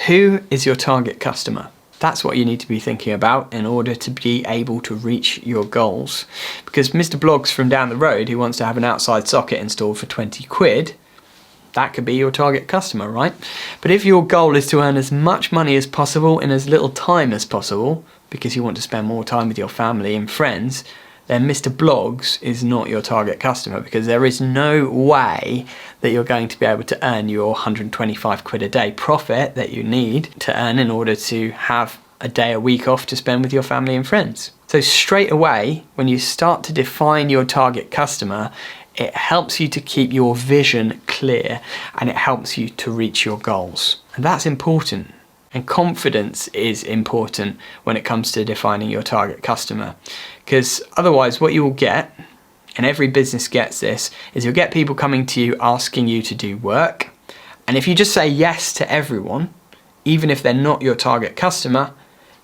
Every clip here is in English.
Who is your target customer? That's what you need to be thinking about in order to be able to reach your goals. Because Mr. Blogs from down the road who wants to have an outside socket installed for 20 quid, that could be your target customer, right? But if your goal is to earn as much money as possible in as little time as possible, because you want to spend more time with your family and friends, then Mr. Blogs is not your target customer, because there is no way that you're going to be able to earn your 125 quid a day profit that you need to earn in order to have a day a week off to spend with your family and friends. So straight away, when you start to define your target customer, it helps you to keep your vision clear and it helps you to reach your goals. And that's important. And confidence is important when it comes to defining your target customer. Because otherwise what you will get, and every business gets this, is you'll get people coming to you asking you to do work. And if you just say yes to everyone, even if they're not your target customer,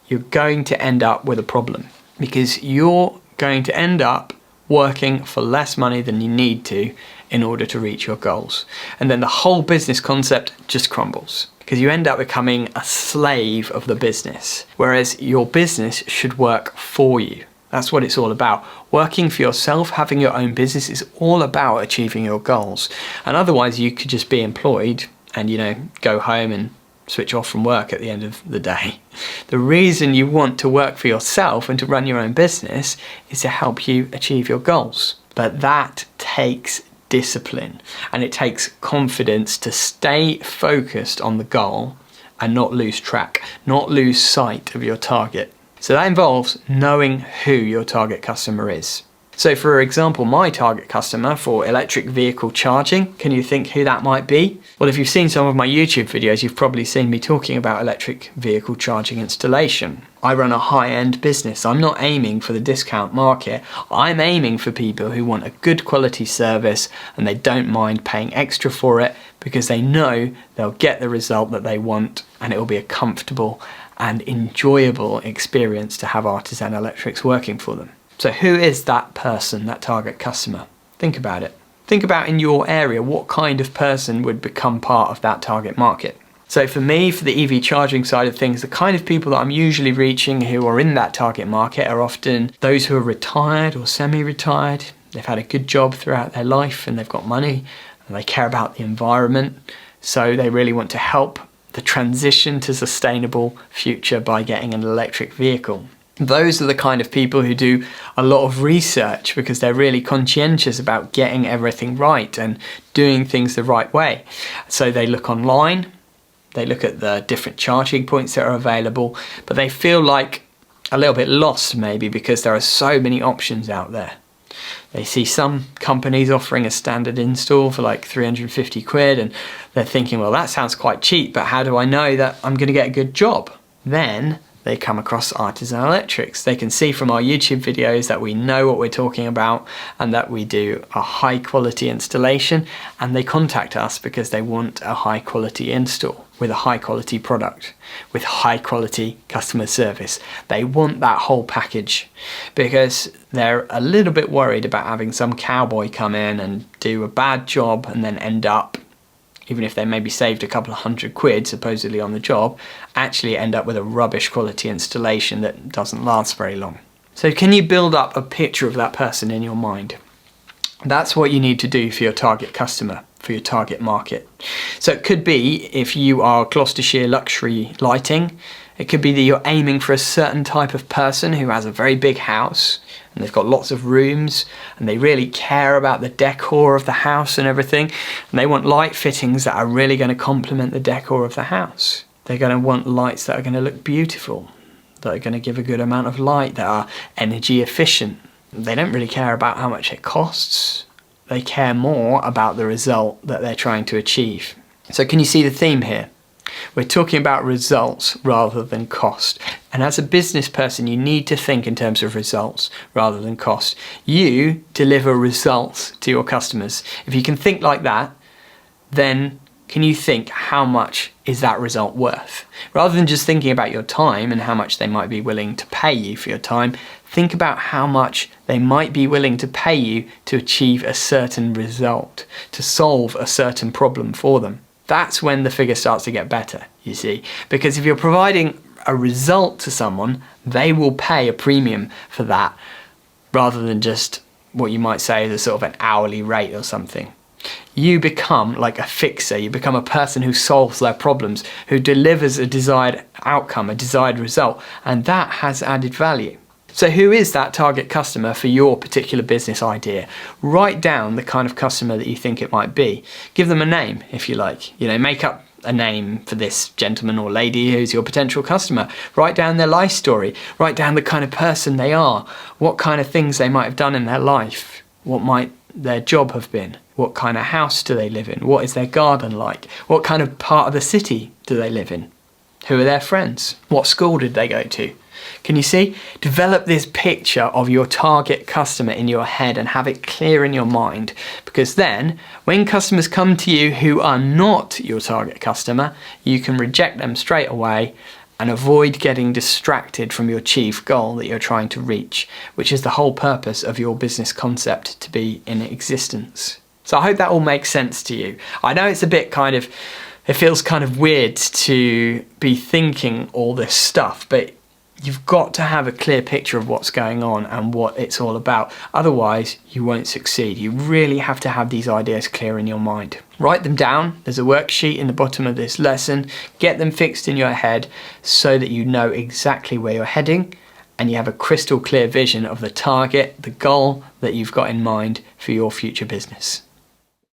you're going to end up with a problem. Because you're going to end up working for less money than you need to in order to reach your goals. And then the whole business concept just crumbles, because you end up becoming a slave of the business, whereas your business should work for you. That's what it's all about. Working for yourself, having your own business is all about achieving your goals. And otherwise you could just be employed and, you know, go home and switch off from work at the end of the day. The reason you want to work for yourself and to run your own business is to help you achieve your goals. But that takes discipline and it takes confidence to stay focused on the goal and not lose track, not lose sight of your target. So that involves knowing who your target customer is. So for example, my target customer for electric vehicle charging, can you think who that might be? Well, if you've seen some of my YouTube videos, you've probably seen me talking about electric vehicle charging installation. I run a high-end business. I'm not aiming for the discount market. I'm aiming for people who want a good quality service and they don't mind paying extra for it because they know they'll get the result that they want and it will be a comfortable and enjoyable experience to have Artisan Electrics working for them. So who is that person, that target customer? Think about it. Think about in your area, what kind of person would become part of that target market? So for me, for the EV charging side of things, the kind of people that I'm usually reaching who are in that target market are often those who are retired or semi-retired. They've had a good job throughout their life and they've got money and they care about the environment. So they really want to help the transition to sustainable future by getting an electric vehicle. Those are the kind of people who do a lot of research because they're really conscientious about getting everything right and doing things the right way. So they look online, they look at the different charging points that are available, but they feel like a little bit lost maybe because there are so many options out there. They see some companies offering a standard install for like 350 quid and they're thinking, well, that sounds quite cheap, but how do I know that I'm going to get a good job? Then they come across Artisan Electrics. They can see from our YouTube videos that we know what we're talking about and that we do a high quality installation, and they contact us because they want a high quality install with a high quality product, with high quality customer service. They want that whole package because they're a little bit worried about having some cowboy come in and do a bad job and then end up, even if they maybe saved a couple of £100 supposedly on the job, actually end up with a rubbish quality installation that doesn't last very long. So can you build up a picture of that person in your mind? That's what you need to do for your target customer, for your target market. So it could be, if you are Gloucestershire luxury lighting, it could be that you're aiming for a certain type of person who has a very big house and they've got lots of rooms and they really care about the decor of the house and everything, and they want light fittings that are really going to complement the decor of the house. They're going to want lights that are going to look beautiful, that are going to give a good amount of light, that are energy efficient. They don't really care about how much it costs. They care more about the result that they're trying to achieve. So can you see the theme here? We're talking about results rather than cost. And as a business person, you need to think in terms of results rather than cost. You deliver results to your customers. If you can think like that, then can you think how much is that result worth? Rather than just thinking about your time and how much they might be willing to pay you for your time, think about how much they might be willing to pay you to achieve a certain result, to solve a certain problem for them. That's when the figure starts to get better. you see. Because if you're providing a result to someone, they will pay a premium for that rather than just what you might say is a sort of an hourly rate or something. You become like a fixer, you become a person who solves their problems, who delivers a desired outcome, a desired result, and that has added value. So who is that target customer for your particular business idea? Write down the kind of customer that you think it might be. Give them a name if you like. You know, make up a name for this gentleman or lady who's your potential customer. Write down their life story. Write down the kind of person they are. What kind of things they might have done in their life. What might their job have been. What kind of house do they live in? What is their garden like? What kind of part of the city do they live in? Who are their friends? What school did they go to? Can you see? Develop this picture of your target customer in your head and have it clear in your mind, because then when customers come to you who are not your target customer, you can reject them straight away and avoid getting distracted from your chief goal that you're trying to reach, which is the whole purpose of your business concept to be in existence. So I hope that all makes sense to you. I know it's a bit it feels kind of weird to be thinking all this stuff, but you've got to have a clear picture of what's going on and what it's all about. Otherwise, you won't succeed. You really have to have these ideas clear in your mind. Write them down. There's a worksheet in the bottom of this lesson. Get them fixed in your head so that you know exactly where you're heading and you have a crystal clear vision of the target, the goal that you've got in mind for your future business.